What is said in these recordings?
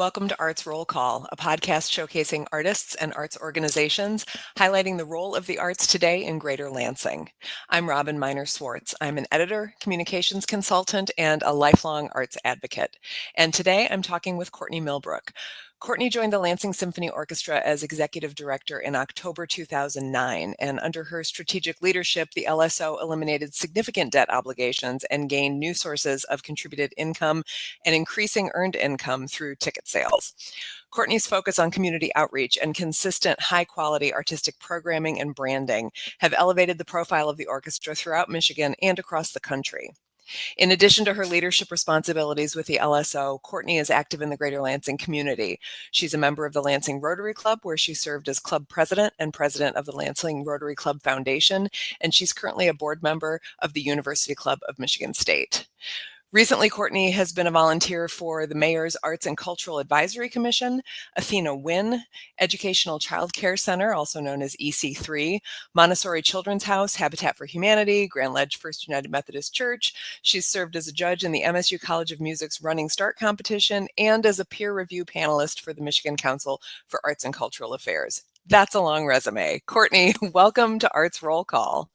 Welcome to Arts Roll Call, a podcast showcasing artists and arts organizations, highlighting the role of the arts today in Greater Lansing. I'm Robin Miner Swartz. I'm an editor, communications consultant, and a lifelong arts advocate. And today I'm talking with Courtney Millbrook. Courtney joined the Lansing Symphony Orchestra as executive director in October 2009, and under her strategic leadership, the LSO eliminated significant debt obligations and gained new sources of contributed income and increasing earned income through ticket sales. Courtney's focus on community outreach and consistent high-quality artistic programming and branding have elevated the profile of the orchestra throughout Michigan and across the country. In addition to her leadership responsibilities with the LSO, Courtney is active in the Greater Lansing community. She's a member of the Lansing Rotary Club, where she served as club president and president of the Lansing Rotary Club Foundation, and she's currently a board member of the University Club of Michigan State. Recently, Courtney has been a volunteer for the Mayor's Arts and Cultural Advisory Commission, Athena Wynn, Educational Child Care Center, also known as EC3, Montessori Children's House, Habitat for Humanity, Grand Ledge First United Methodist Church. She's served as a judge in the MSU College of Music's Running Start competition and as a peer review panelist for the Michigan Council for Arts and Cultural Affairs. That's a long resume. Courtney, welcome to Arts Roll Call.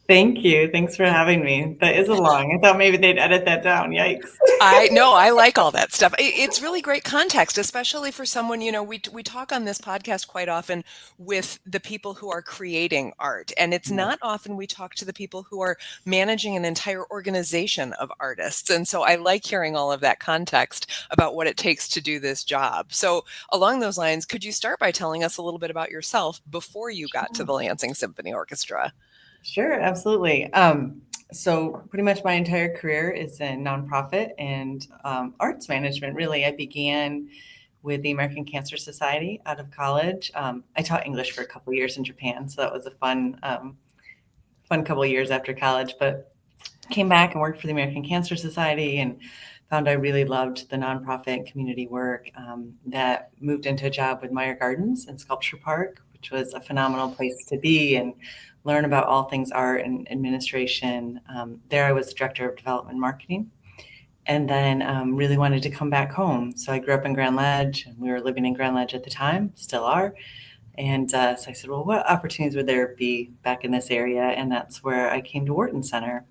Thank you. Thanks for having me. That is a long. I thought maybe they'd edit that down. Yikes. I like all that stuff. It's really great context, especially for someone, we talk on this podcast quite often with the people who are creating art. And it's not often we talk to the people who are managing an entire organization of artists. And so I like hearing all of that context about what it takes to do this job. So along those lines, could you start by telling us a little bit about yourself before you got to the Lansing Symphony Orchestra? Sure, absolutely. So pretty much my entire career is in nonprofit and arts management. Really, I began with the American Cancer Society out of college. I taught English for a couple of years in Japan, so that was a fun couple of years after college. But came back and worked for the American Cancer Society and found I really loved the nonprofit community work. That moved into a job with Meyer Gardens in Sculpture Park, which was a phenomenal place to be and learn about all things art and administration. There I was director of development marketing, and then really wanted to come back home. So I grew up in Grand Ledge, and we were living in Grand Ledge at the time, still are. And so I said, well, what opportunities would there be back in this area? And that's where I came to Wharton Center.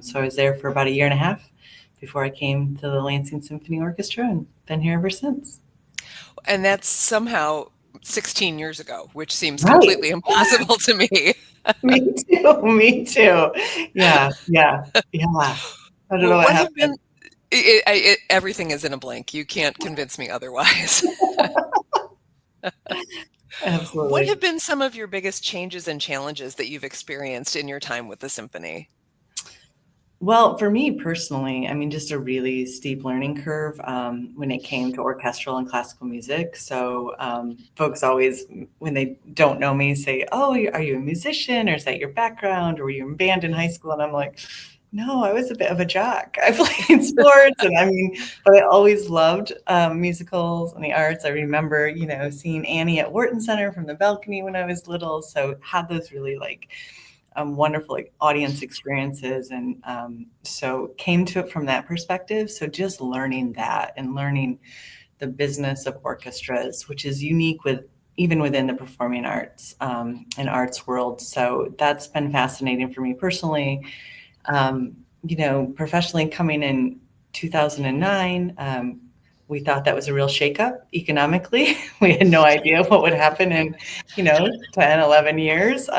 So I was there for about a year and a half before I came to the Lansing Symphony Orchestra, and been here ever since. And that's somehow 16 years ago, which seems completely impossible to me. Me too. Yeah. I don't know what happened. Everything is in a blink. You can't convince me otherwise. Absolutely. What have been some of your biggest changes and challenges that you've experienced in your time with the symphony? Well, for me personally, just a really steep learning curve when it came to orchestral and classical music. So folks always, when they don't know me, say, oh, are you a musician, or is that your background, or were you in band in high school? And I'm like, no, I was a bit of a jock. I played sports, but I always loved musicals and the arts. I remember, seeing Annie at Wharton Center from the balcony when I was little. So had those really wonderful audience experiences, and so came to it from that perspective. So just learning that and learning the business of orchestras, which is unique even within the performing arts and arts world. So that's been fascinating for me personally. Professionally, coming in 2009, we thought that was a real shakeup economically. We had no idea what would happen in, 10, 11 years.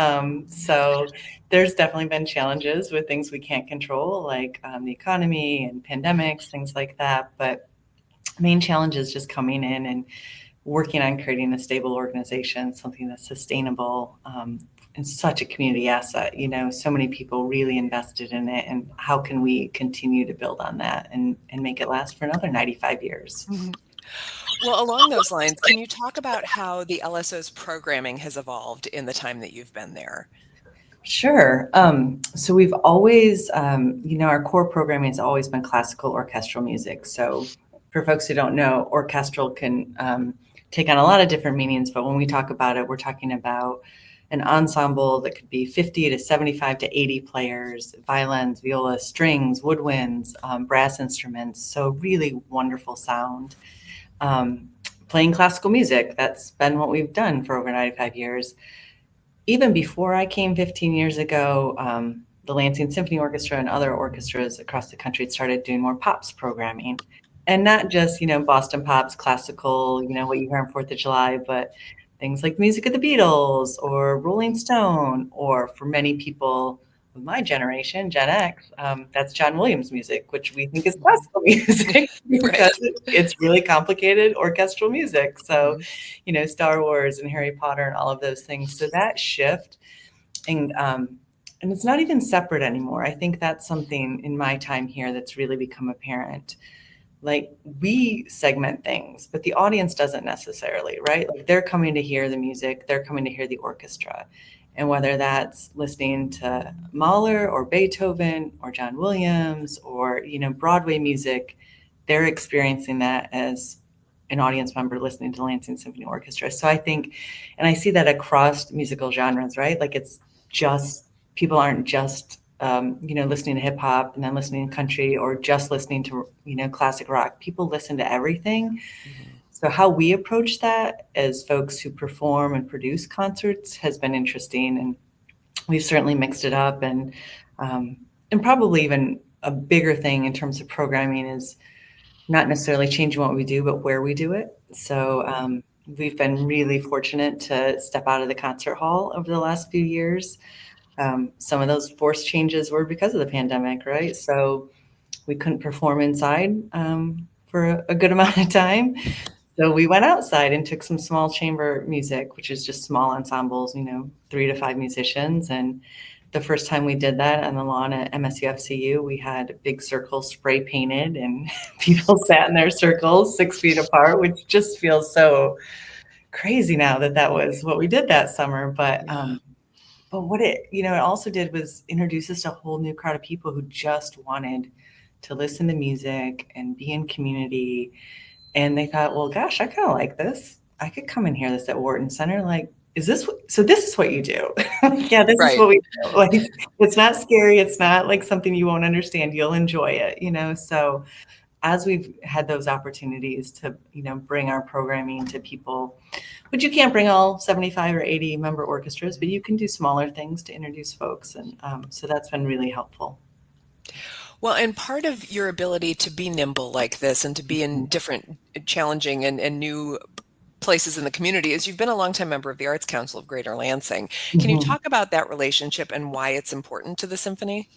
So there's definitely been challenges with things we can't control, like the economy and pandemics, things like that. But main challenge is just coming in and working on creating a stable organization, something that's sustainable, and such a community asset. So many people really invested in it, and how can we continue to build on that and make it last for another 95 years? Mm-hmm. Well, along those lines, can you talk about how the LSO's programming has evolved in the time that you've been there? Sure. So we've always, our core programming has always been classical orchestral music. So for folks who don't know, orchestral can take on a lot of different meanings, but when we talk about it, we're talking about an ensemble that could be 50 to 75 to 80 players, violins, violas, strings, woodwinds, brass instruments. So really wonderful sound. Playing classical music. That's been what we've done for over 95 years. Even before I came 15 years ago, the Lansing Symphony Orchestra and other orchestras across the country started doing more pops programming. And not just, Boston pops, classical, what you hear on 4th of July, but things like music of the Beatles or Rolling Stone, or for many people of my generation, Gen X, that's John Williams music, which we think is classical music because Right. it's really complicated orchestral music. So, Mhm. Star Wars and Harry Potter and all of those things. So that shift, and it's not even separate anymore. I think that's something in my time here that's really become apparent. Like, we segment things, but the audience doesn't necessarily, right? Like, they're coming to hear the music, they're coming to hear the orchestra. And whether that's listening to Mahler or Beethoven or John Williams or, Broadway music, they're experiencing that as an audience member listening to Lansing Symphony Orchestra. So I think, and I see that across musical genres, right? Like, it's just, people aren't just listening to hip hop and then listening to country or just listening to, classic rock. People listen to everything. Mhm. So how we approach that as folks who perform and produce concerts has been interesting, and we've certainly mixed it up. And probably even a bigger thing in terms of programming is not necessarily changing what we do, but where we do it. So we've been really fortunate to step out of the concert hall over the last few years. Some of those forced changes were because of the pandemic, right? So we couldn't perform inside for a good amount of time. So we went outside and took some small chamber music, which is just small ensembles, 3 to 5 musicians. And the first time we did that on the lawn at MSUFCU, we had big circles spray painted and people sat in their circles 6 feet apart, which just feels so crazy now that that was what we did that summer. Yeah. But what it also did was introduce us to a whole new crowd of people who just wanted to listen to music and be in community. And they thought, well, gosh, I kind of like this. I could come and hear this at Wharton Center. Like, so this is what you do? Yeah, this is Right. what we do. Like, it's not scary. It's not like something you won't understand. You'll enjoy it. So as we've had those opportunities to, bring our programming to people, but you can't bring all 75 or 80 member orchestras, but you can do smaller things to introduce folks. And so that's been really helpful. Well, and part of your ability to be nimble like this and to be in different challenging and new places in the community is you've been a longtime member of the Arts Council of Greater Lansing. Can you Mhm. talk about that relationship and why it's important to the symphony?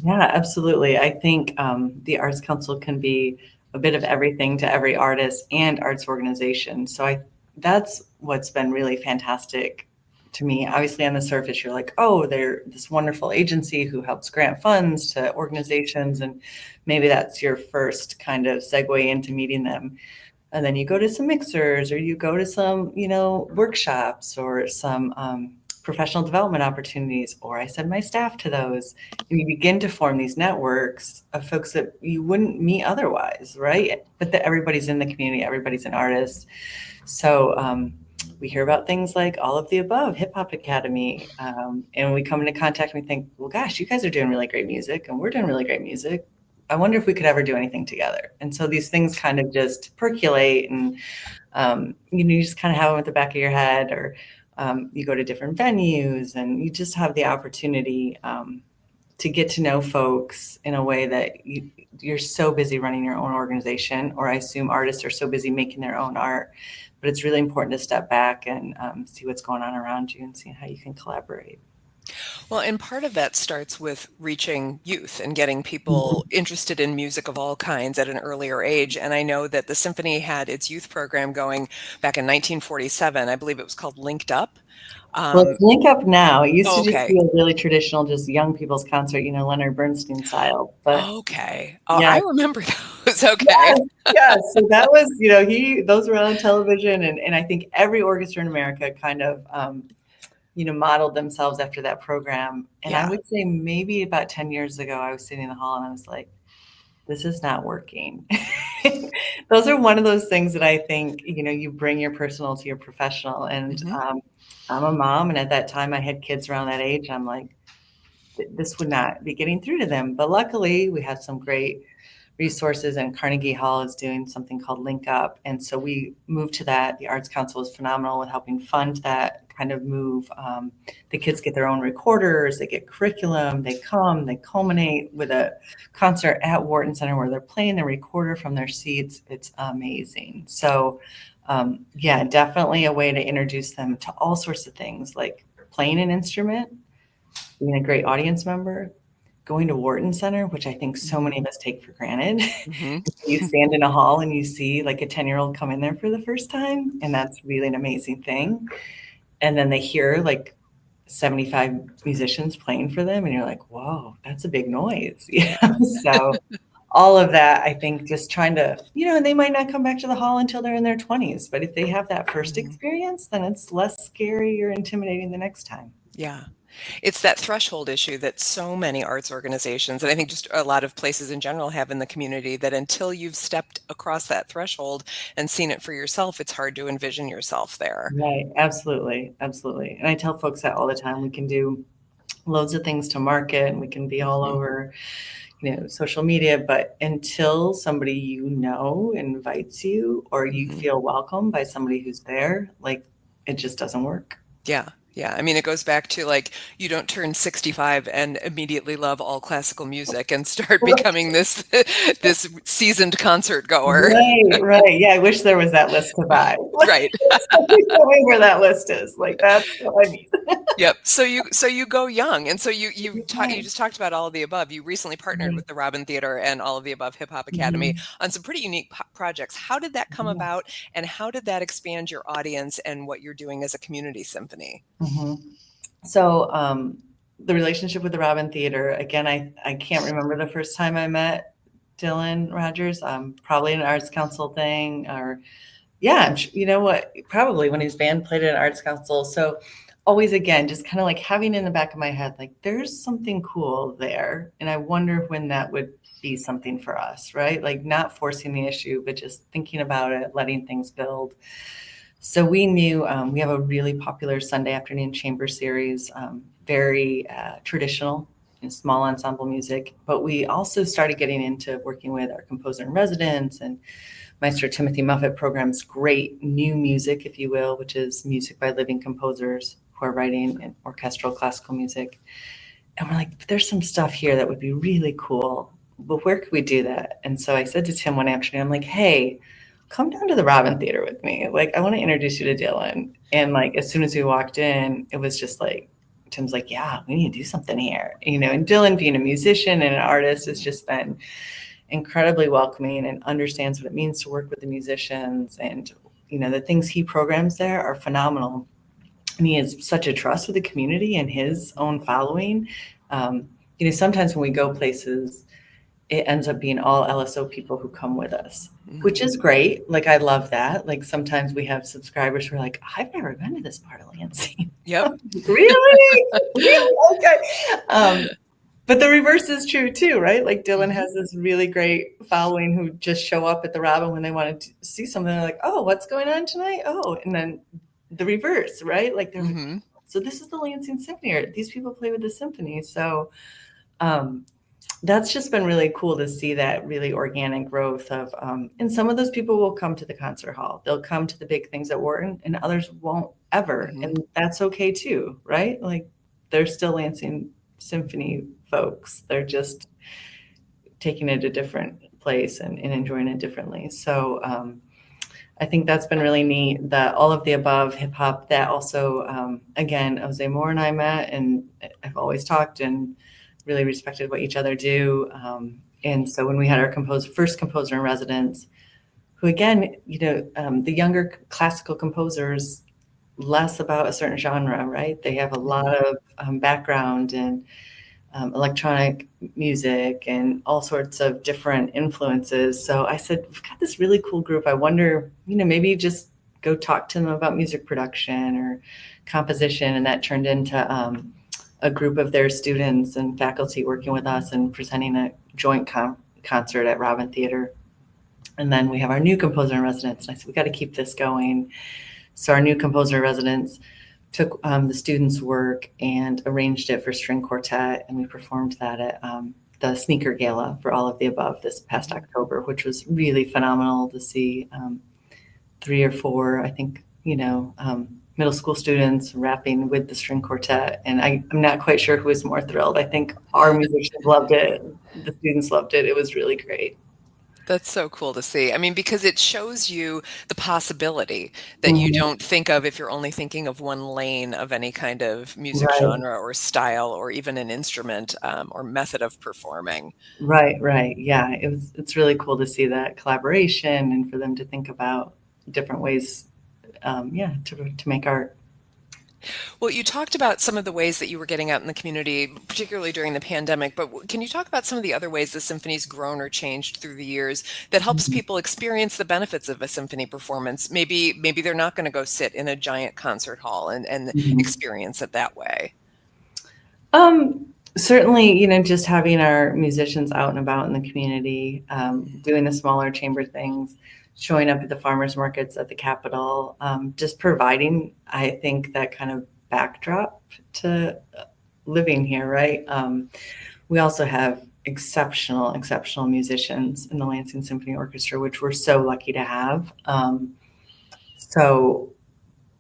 Yeah, absolutely. I think the Arts Council can be a bit of everything to every artist and arts organization. So that's what's been really fantastic to me. Obviously, on the surface, you're like, oh, they're this wonderful agency who helps grant funds to organizations, and maybe that's your first kind of segue into meeting them. And then you go to some mixers or you go to some, workshops or some professional development opportunities, or I send my staff to those. And you begin to form these networks of folks that you wouldn't meet otherwise, right? But that everybody's in the community, everybody's an artist. So we hear about things like All of the Above, Hip Hop Academy, and we come into contact and we think, well, gosh, you guys are doing really great music and we're doing really great music. I wonder if we could ever do anything together. And so these things kind of just percolate, and you just kind of have them at the back of your head, or you go to different venues and you just have the opportunity to get to know folks in a way that you're so busy running your own organization, or I assume artists are so busy making their own art. But it's really important to step back and see what's going on around you and see how you can collaborate. Well, and part of that starts with reaching youth and getting Mhm. people interested in music of all kinds at an earlier age. And I know that the symphony had its youth program going back in 1947. I believe it was called Linked Up. Well, Um, it's Link Up now. It used oh, to just okay. be a really traditional, just young people's concert, Leonard Bernstein style. But Okay. Oh, yeah, I remember those. Okay. yes, yes. So that was, those were on television, and I think every orchestra in America kind of, modeled themselves after that program. And I Yeah. would say maybe about 10 years ago, I was sitting in the hall and I was like, this is not working. Those are one of those things that I think, you bring your personal to your professional. And Hmm. I'm a mom, and at that time I had kids around that age. I'm like, this would not be getting through to them. But luckily, we have some great resources, and Carnegie Hall is doing something called Link Up. And so we moved to that. The Arts Council is phenomenal with helping fund that kind of move. The kids get their own recorders, they get curriculum, they culminate with a concert at Wharton Center where they're playing the recorder from their seats. It's amazing. So yeah, definitely a way to introduce them to all sorts of things, like playing an instrument, being a great audience member, going to Wharton Center, which I think so many of us take for granted. Mm-hmm. You stand in a hall and you see like a 10-year-old come in there for the first time, and that's really an amazing thing. And then they hear like 75 musicians playing for them, and you're like, whoa, that's a big noise. So all of that, I think, just trying to, and they might not come back to the hall until they're in their 20s, but if they have that first experience, then it's less scary or intimidating the next time. Yeah. It's that threshold issue that so many arts organizations, and I think just a lot of places in general, have in the community, that until you've stepped across that threshold and seen it for yourself, it's hard to envision yourself there. Right. Absolutely. Absolutely. And I tell folks that all the time. We can do loads of things to market, and we can be all over, social media, but until somebody invites you, or you feel welcome by somebody who's there, like, it just doesn't work. Yeah. Yeah. I mean, it goes back to like, you don't turn 65 and immediately love all classical music and start becoming this seasoned concert goer. Right. Yeah, I wish there was that list to buy. Right. Tell me where that list is. Like, that's what I need. Yep. So you go young, and so you just talked about all of the above. You recently partnered with the Robin Theater and All of the Above Hip Hop Academy on some pretty unique projects. How did that come about, and how did that expand your audience and what you're doing as a community symphony? So the relationship with the Robin Theater, again, I can't remember the first time I met Dylan Rogers. Probably an Arts Council thing, or probably when his band played at an Arts Council. So always, again, just kind of like having in the back of my head, like, there's something cool there. And I wonder when that would be something for us, right? Like, not forcing the issue, but just thinking about it, letting things build. So we knew we have a really popular Sunday afternoon chamber series, very traditional and small ensemble music. But we also started getting into working with our composer in residence and Maestro Timothy Muffet programs great new music, if you will, which is music by living composers who are writing in orchestral classical music. And we're like, there's some stuff here that would be really cool, but where could we do that? And so I said to Tim one afternoon, I'm like, hey, come down to the Robin Theater with me. Like, I want to introduce you to Dylan. And like, as soon as we walked in, it was just like, Tim's like, yeah, we need to do something here. And Dylan, being a musician and an artist, has just been incredibly welcoming and understands what it means to work with the musicians. And, the things he programs there are phenomenal. And he has such a trust with the community and his own following. Sometimes when we go places, it ends up being all LSO people who come with us, which is great. Like, I love that. Like, sometimes we have subscribers who are like, I've never been to this part of Lansing. Yep. Really? Okay. But the reverse is true too, right? Like, Dylan has this really great following who just show up at the Robin when they want to see something. They're like, oh, what's going on tonight? Oh, and then the reverse, right? Like, they're like, so this is the Lansing Symphony, or these people play with the symphony. So that's just been really cool to see that really organic growth of, and some of those people will come to the concert hall. They'll come to the big things at Wharton, and others won't ever. And that's okay too, right? Like, they're still Lansing Symphony folks. They're just taking it a different place and enjoying it differently. So I think that's been really neat. The All of the Above hip hop, that also, again, Jose Moore and I met, and I've always talked and really respected what each other do. And so when we had our first composer in residence, who, again, the younger classical composers, less about a certain genre, right? They have a lot of background in electronic music and all sorts of different influences. So I said, we've got this really cool group. I wonder, maybe just go talk to them about music production or composition. And that turned into a group of their students and faculty working with us and presenting a joint concert at Robin Theater. And then we have our new composer in residence. And I said, we got to keep this going. So our new composer in residence took the students' work and arranged it for string quartet, and we performed that at the sneaker gala for All of the Above this past October, which was really phenomenal to see 3 or 4, I think, middle school students rapping with the string quartet. And I'm not quite sure who was more thrilled. I think our musicians loved it. The students loved it. It was really great. That's so cool to see. I mean, because it shows you the possibility that you Mhm. don't think of if you're only thinking of one lane of any kind of music Right, genre or style or even an instrument or method of performing. right, right. Yeah, it's really cool to see that collaboration and for them to think about different ways, yeah, to make art. Well, you talked about some of the ways that you were getting out in the community, particularly during the pandemic, but can you talk about some of the other ways the symphony's grown or changed through the years that helps Mhm. people experience the benefits of a symphony performance? Maybe they're not going to go sit in a giant concert hall and Mhm. experience it that way. Certainly, just having our musicians out and about in the community, doing the smaller chamber things, showing up at the farmers markets at the Capitol, just providing, I think, that kind of backdrop to living here, right? We also have exceptional musicians in the Lansing Symphony Orchestra, which we're so lucky to have. So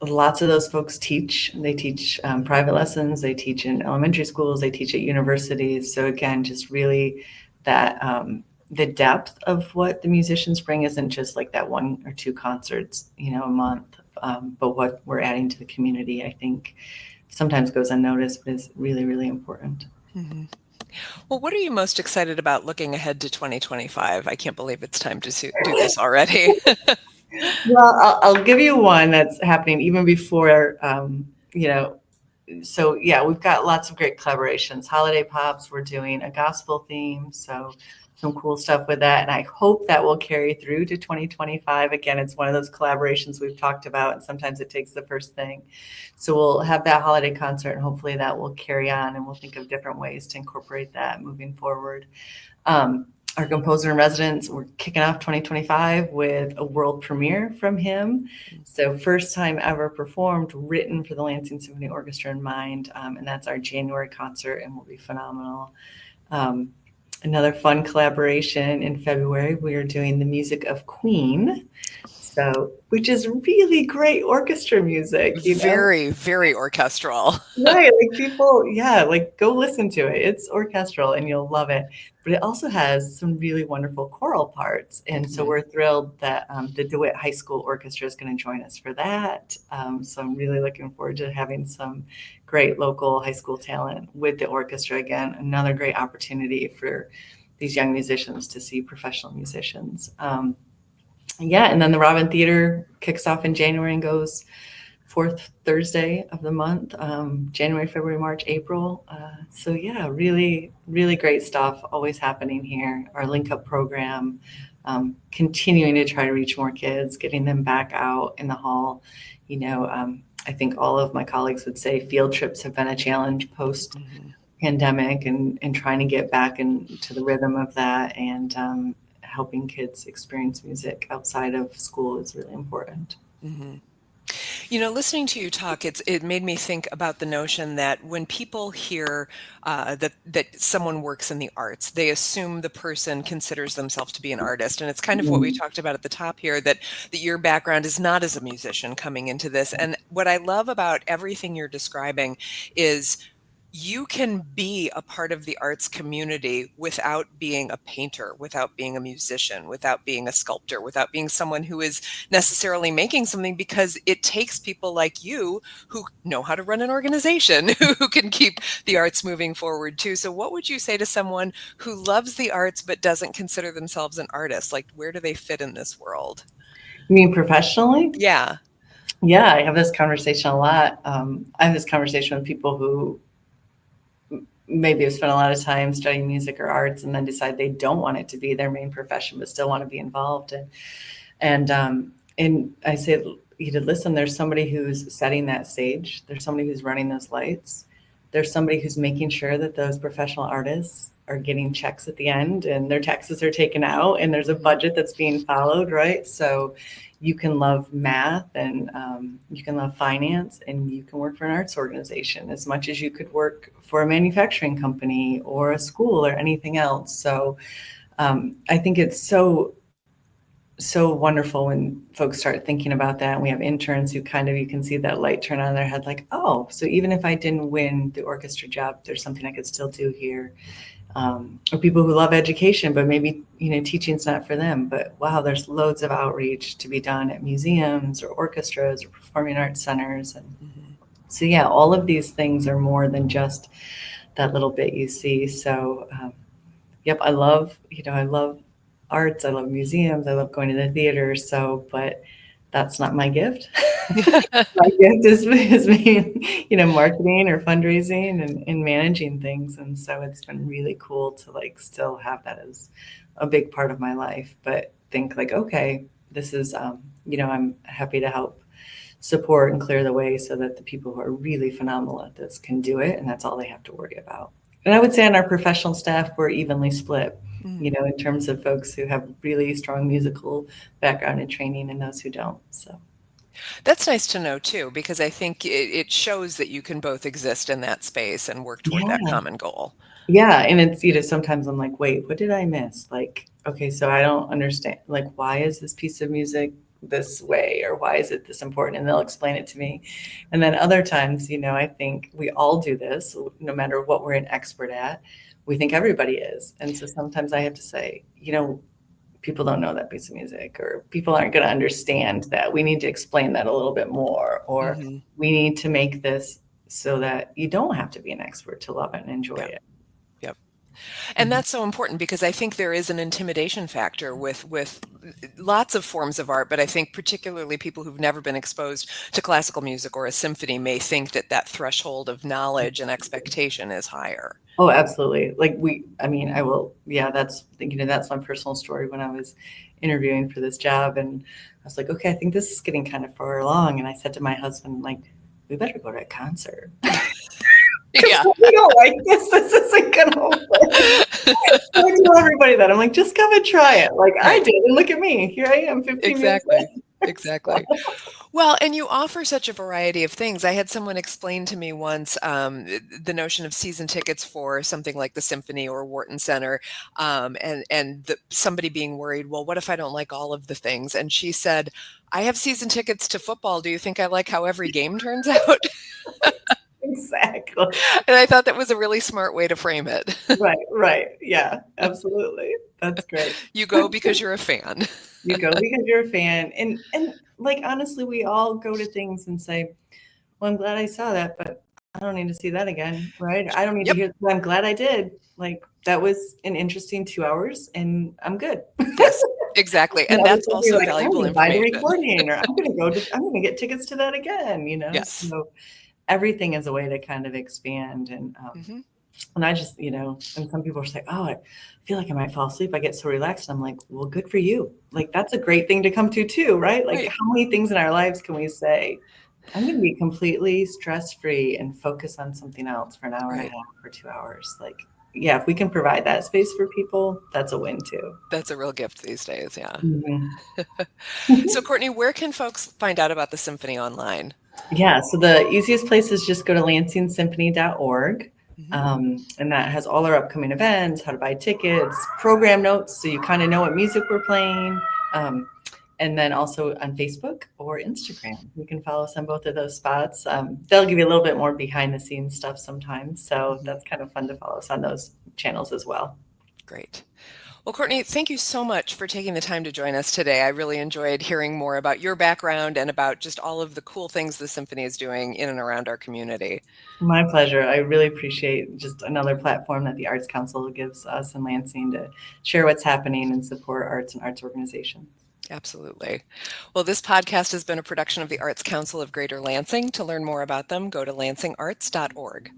lots of those folks teach. They teach private lessons. They teach in elementary schools. They teach at universities. So again, just really that the depth of what the musicians bring isn't just like that 1 or 2 concerts, a month, but what we're adding to the community, I think, sometimes goes unnoticed, but is really, really important. Mhm. Well, what are you most excited about looking ahead to 2025? I can't believe it's time to do this already. Well, I'll give you one that's happening even before, so yeah, we've got lots of great collaborations. Holiday Pops, we're doing a gospel theme, so some cool stuff with that. And I hope that will carry through to 2025. Again, it's one of those collaborations we've talked about, and sometimes it takes the first thing. So we'll have that holiday concert, and hopefully that will carry on, and we'll think of different ways to incorporate that moving forward. Um, our composer in residence, we're kicking off 2025 with a world premiere from him. So first time ever performed, written for the Lansing Symphony Orchestra in mind. And that's our January concert and will be phenomenal. Um, Another fun collaboration in February, we are doing the music of Queen. So, which is really great orchestra music. Very, very orchestral. Right, like people, yeah, like go listen to it. It's orchestral and you'll love it. But it also has some really wonderful choral parts. And so Mhm. we're thrilled that the DeWitt High School Orchestra is going to join us for that. So I'm really looking forward to having some great local high school talent with the orchestra again. Another great opportunity for these young musicians to see professional musicians. Yeah, and then the Robin Theater kicks off in January and goes fourth Thursday of the month, January, February, March, April. So yeah, really, really great stuff always happening here. Our link up program, continuing to try to reach more kids, getting them back out in the hall. I think all of my colleagues would say field trips have been a challenge post Mhm. pandemic and trying to get back into the rhythm of that and helping kids experience music outside of school is really important. Mhm. Listening to you talk, it made me think about the notion that when people hear that someone works in the arts, they assume the person considers themselves to be an artist, and it's kind of what we Mm. talked about at the top here. That your background is not as a musician coming into this, and what I love about everything you're describing is you can be a part of the arts community without being a painter, without being a musician, without being a sculptor, without being someone who is necessarily making something, because it takes people like you who know how to run an organization who can keep the arts moving forward too. So what would you say to someone who loves the arts but doesn't consider themselves an artist? Like, where do they fit in this world? You mean professionally? Yeah. Yeah, I have this conversation a lot. I have this conversation with people who maybe have spent a lot of time studying music or arts and then decide they don't want it to be their main profession, but still want to be involved. And I say, listen, there's somebody who's setting that stage. There's somebody who's running those lights. there's somebody who's making sure that those professional artists are getting checks at the end and their taxes are taken out and there's a budget that's being followed, right? So you can love math and you can love finance and you can work for an arts organization as much as you could work for a manufacturing company or a school or anything else. So I think it's so wonderful when folks start thinking about that. And we have interns who kind of, you can see that light turn on in their head, like, oh, so even if I didn't win the orchestra job, there's something I could still do here. Or people who love education, but maybe, teaching's not for them. But wow, there's loads of outreach to be done at museums or orchestras or performing arts centers. And so, yeah, all of these things are more than just that little bit you see. So, yep, I love arts. I love museums. I love going to the theater. So, but that's not my gift. My gift is being, marketing or fundraising and managing things. And so it's been really cool to still have that as a big part of my life, but think okay, this is, I'm happy to help support and clear the way so that the people who are really phenomenal at this can do it. And that's all they have to worry about. And I would say on our professional staff, we're evenly split, in terms of folks who have really strong musical background and training and those who don't. So that's nice to know too, because I think it shows that you can both exist in that space and work toward that common goal. Yeah. And it's, sometimes I'm like, wait, what did I miss? Okay, so I don't understand. Why is this piece of music this way, or why is it this important? And they'll explain it to me. And then other times, I think we all do this, no matter what we're an expert at. We think everybody is. And so sometimes I have to say, people don't know that piece of music, or people aren't going to understand that. We need to explain that a little bit more, or we need to make this so that you don't have to be an expert to love it and enjoy it. Yep. And that's so important, because I think there is an intimidation factor with lots of forms of art, but I think particularly people who've never been exposed to classical music or a symphony may think that threshold of knowledge and expectation is higher. Oh, absolutely. I will. Yeah, that's my personal story. When I was interviewing for this job, and I was like, okay, I think this is getting kind of far along. And I said to my husband, we better go to a concert. Yeah. We don't like this. This isn't going to work. I tell everybody that. I'm like, just come and try it. I did. And look at me. Here I am, 15 years later. Exactly. Well, and you offer such a variety of things. I had someone explain to me once the notion of season tickets for something like the Symphony or Wharton Center, and somebody being worried, well, what if I don't like all of the things? And she said, I have season tickets to football. Do you think I like how every game turns out? Exactly. And I thought that was a really smart way to frame it. Right. Yeah, absolutely. That's great. You go because you're a fan. You go because you're a fan. And honestly, we all go to things and say, well, I'm glad I saw that, but I don't need to see that again, right? I don't need to hear that. I'm glad I did. That was an interesting 2 hours and I'm good. Yes, exactly. And that's also valuable information. Buy the recording, or I'm going to get tickets to that again, Yes. So everything is a way to kind of expand. And I just, and some people are like, oh, I feel like I might fall asleep. I get so relaxed. And I'm like, well, good for you. That's a great thing to come to too, right? Right. How many things in our lives can we say, I'm going to be completely stress-free and focus on something else for an hour and a half or 2 hours? Yeah, if we can provide that space for people, that's a win too. That's a real gift these days. Yeah. Mm-hmm. So Courtney, where can folks find out about the symphony online? Yeah, so the easiest place is just go to lansingsymphony.org. And that has all our upcoming events, how to buy tickets, program notes, so you kind of know what music we're playing. And then also on Facebook or Instagram. You can follow us on both of those spots. They'll give you a little bit more behind the scenes stuff sometimes. So that's kind of fun to follow us on those channels as well. Great. Well, Courtney, thank you so much for taking the time to join us today. I really enjoyed hearing more about your background and about just all of the cool things the Symphony is doing in and around our community. My pleasure. I really appreciate just another platform that the Arts Council gives us in Lansing to share what's happening and support arts and arts organizations. Absolutely. Well, this podcast has been a production of the Arts Council of Greater Lansing. To learn more about them, go to lansingarts.org.